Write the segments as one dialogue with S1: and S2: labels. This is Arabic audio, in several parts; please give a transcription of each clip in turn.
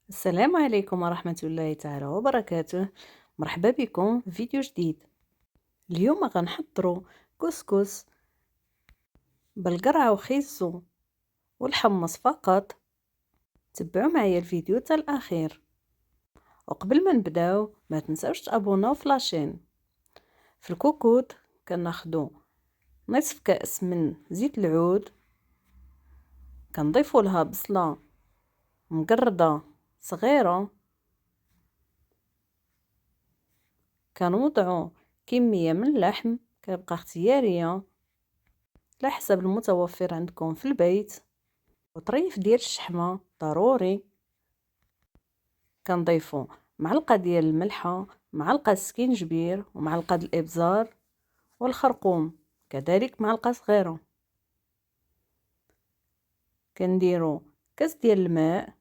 S1: السلام عليكم ورحمة الله تعالى وبركاته. مرحبا بكم في فيديو جديد. اليوم غنحضروا كسكس بالقرعة وخيزو والحمص فقط. تبعوا معايا الفيديو حتى الاخير. وقبل ما نبداو ما تنساوش تابوناو في لاشين. في الكوكوط كناخدو نصف كأس من زيت العود، كنضيفوا لها بصلة مقردة صغيرة، كنوضعوا كمية من اللحم كيبقى اختيارية على حسب المتوفر عندكم في البيت، وطريف ديال الشحمة ضروري. كنضيفو معلقة ديال الملحة، معلقة سكينجبير، ومعلقة الابزار، والخرقوم كذلك معلقة صغيرة. كنديرو كاس ديال الماء،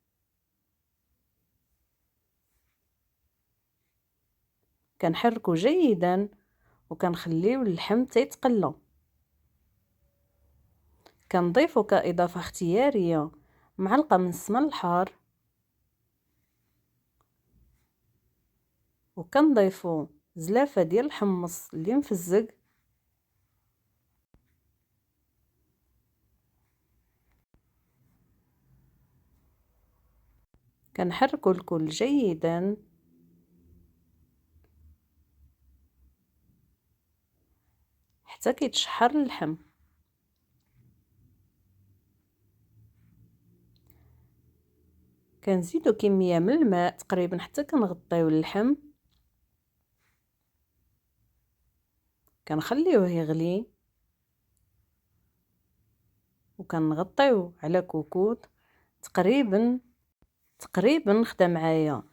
S1: كنحركو جيدا وكنخليو اللحم تيتقلى. كنضيفو كإضافة اختيارية معلقة من السمن الحار، وكنضيفو زلافة ديال الحمص اللي مفزق، كنحركو الكل جيدا حتى كيتشحر اللحم. كنزيدو كمية من الماء تقريبا حتى كنغطيو اللحم، كنخليوه يغلي، وكنغطيو على كوكوط تقريبا خدا معايا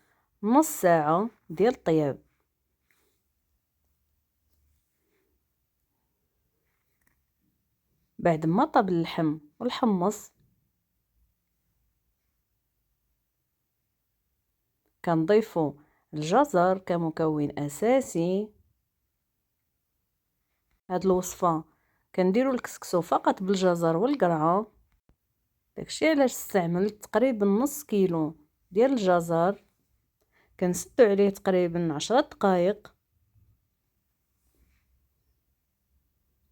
S1: نص ساعة ديال الطياب. بعد ما طاب اللحم والحمص كنضيفو الجزر كمكون اساسي. هاد الوصفة كنديرو الكسكسو فقط بالجزر والقرعة، داكشي علاش استعملت تقريبا نص كيلو ديال الجزر. كنسدو عليه تقريبا 10 دقائق،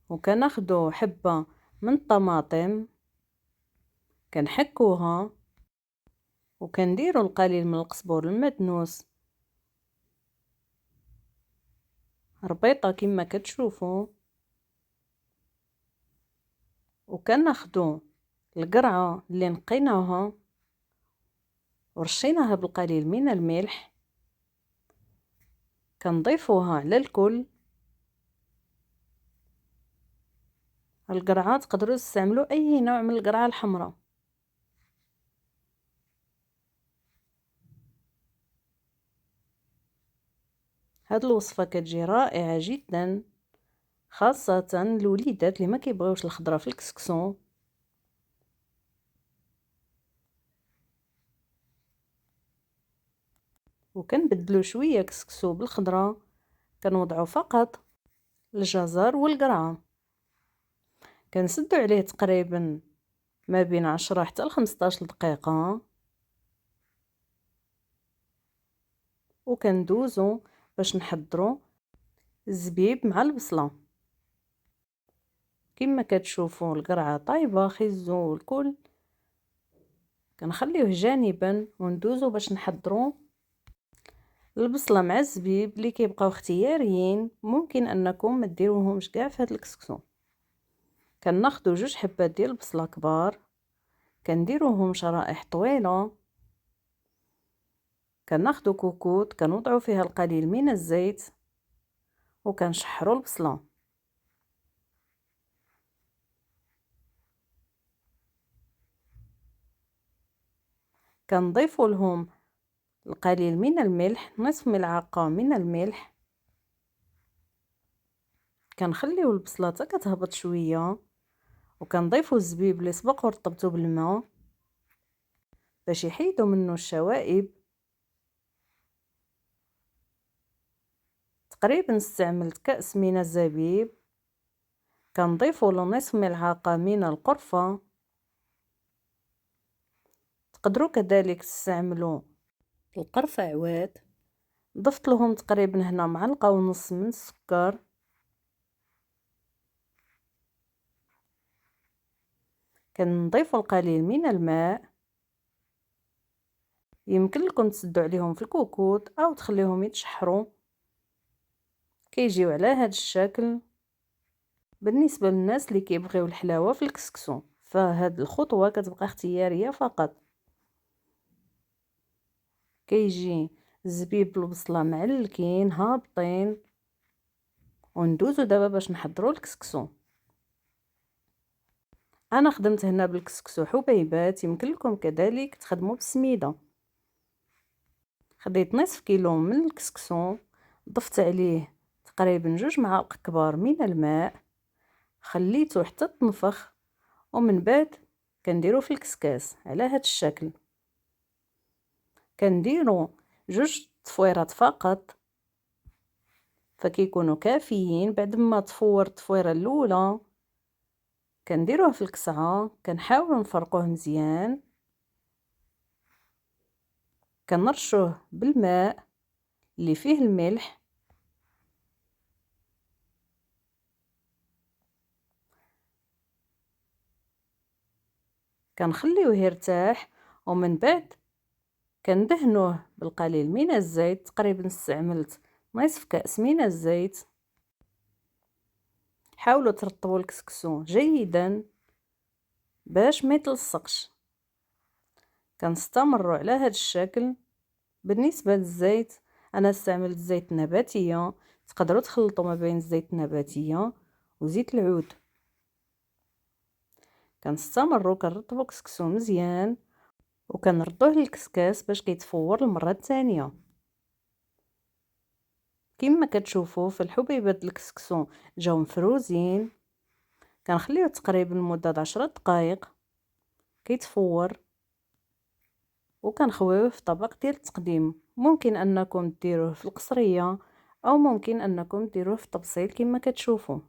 S1: وكناخدو حبة من الطماطم كنحكوها، وكنديرو القليل من القزبور المدنوس ربيطة كما كتشوفوا، وكناخدو القرعة اللي نقيناها ورشيناها بالقليل من الملح، كنضيفوها على الكل. القرعة تقدروا تستعملوا اي نوع من القرعة الحمراء. هاد الوصفة كتجي رائعة جدا، خاصة الوليدات اللي ما كيبغيوش الخضرة في الكسكسو. وكنبدلو شوية كسكسو بالخضرة، كنوضعو فقط الجزر والقرعة، كنسدو عليه تقريبا ما بين 10 حتى 15 دقيقة، وكندوزو باش نحضرو الزبيب مع البصلة. كما كتشوفوا القرعة طايبة خيزو الكل، كنخليوه جانبا وندوزو باش نحضرو البصلة مع الزبيب اللي كيبقاو اختياريين. ممكن انكم ما ديروهمش كاع في هذا الكسكسو. كناخدو 2 حبات ديال البصلة كبار، كنديروهم شرائح طويلة، كناخدو كوكوط كنوضعو فيها القليل من الزيت، وكنشحرو البصلة. كنضيفو لهم القليل من الملح، نصف ملعقة من الملح. كنخليو البصلة حتى كتهبط شوية، وكنضيفو الزبيب اللي سبق ورطبتو بالماء باش يحيدو منه الشوائب. تقريبا استعملت كأس من الزبيب. كنضيفو له نصف ملعقة من القرفة. تقدروا كذلك تستعملوا القرفعوات، ضفت لهم تقريبا هنا معلقة ونص من السكر، كنضيف القليل من الماء. يمكن لكم تسدوا عليهم في الكوكوط او تخليهم يتشحروا، كيجيو على هذا الشكل. بالنسبه للناس اللي كيبغيو الحلاوه في الكسكسو فهاد الخطوه كتبقى اختياريه فقط. كيجي الزبيب بالبصله معلكين هابطين، وندوزو دابا باش نحضروا الكسكسو. انا خدمت هنا بالكسكسو حبيبات، يمكن لكم كذلك تخدموا بالسميده. خديت نصف كيلو من الكسكسو، ضفت عليه تقريبا 2 معالق كبار من الماء، خليته حتى تنفخ، ومن بعد كنديرو في الكسكاس على هذا الشكل. كنديرو 2 طفويرات فقط فكيكونوا كافيين. بعد ما تفور التفويره الاولى كنديروه في الكسعه، كنحاولوا نفرقوه مزيان، كنرشوه بالماء اللي فيه الملح، كنخليوه يرتاح، ومن بعد كندهنوه بالقليل من الزيت. تقريبا استعملت نصف كأس من الزيت. حاولوا ترطبوا الكسكسو جيدا باش ما يتلصقش. كنستمروا على هذا الشكل. بالنسبه للزيت انا استعملت زيت نباتيه، تقدروا تخلطوا ما بين الزيت النباتيه وزيت العود. كنستمروا كنرطبوا الكسكسو مزيان، وكنردوه للكسكاس باش كيتفور المره الثانيه. كما كتشوفوا في الحبيبات الكسكسو جاو مفروزين. كنخليوه تقريبا لمده 10 دقائق كيتفور، وكنخويوه في طبق ديال التقديم. ممكن انكم ديروه في القصريه او ممكن انكم ديروه في طبسيل كما كتشوفوا.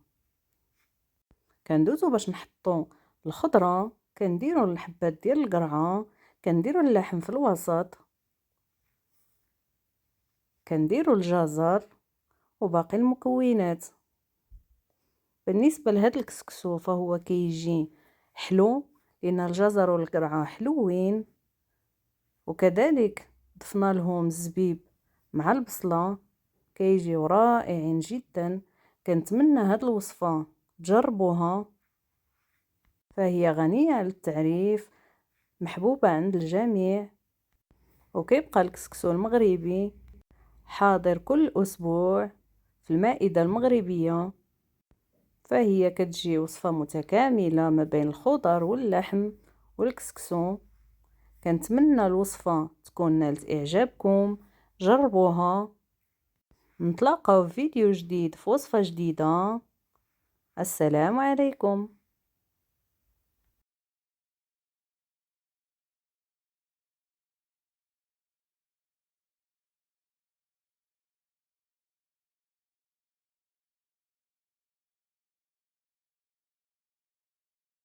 S1: كندوزو باش نحطو الخضره. كنديروا الحبات ديال القرعه، كنديروا اللحم في الوسط، كنديروا الجزر وباقي المكونات. بالنسبه لهذا الكسكسو فهو كيجي حلو لان الجزر والقرعه حلوين، وكذلك ضفنا لهم الزبيب مع البصله، كيجيو رائعين جدا. كنتمنى هاد الوصفه تجربوها، فهي غنيه عن التعريف، محبوبه عند الجميع. وكيبقى الكسكسو المغربي حاضر كل اسبوع في المائده المغربيه، فهي كتجي وصفه متكامله ما بين الخضر واللحم والكسكسو. كنتمنى الوصفه تكون نالت اعجابكم، جربوها. نتلاقاو في فيديو جديد في وصفه جديده. السلام عليكم.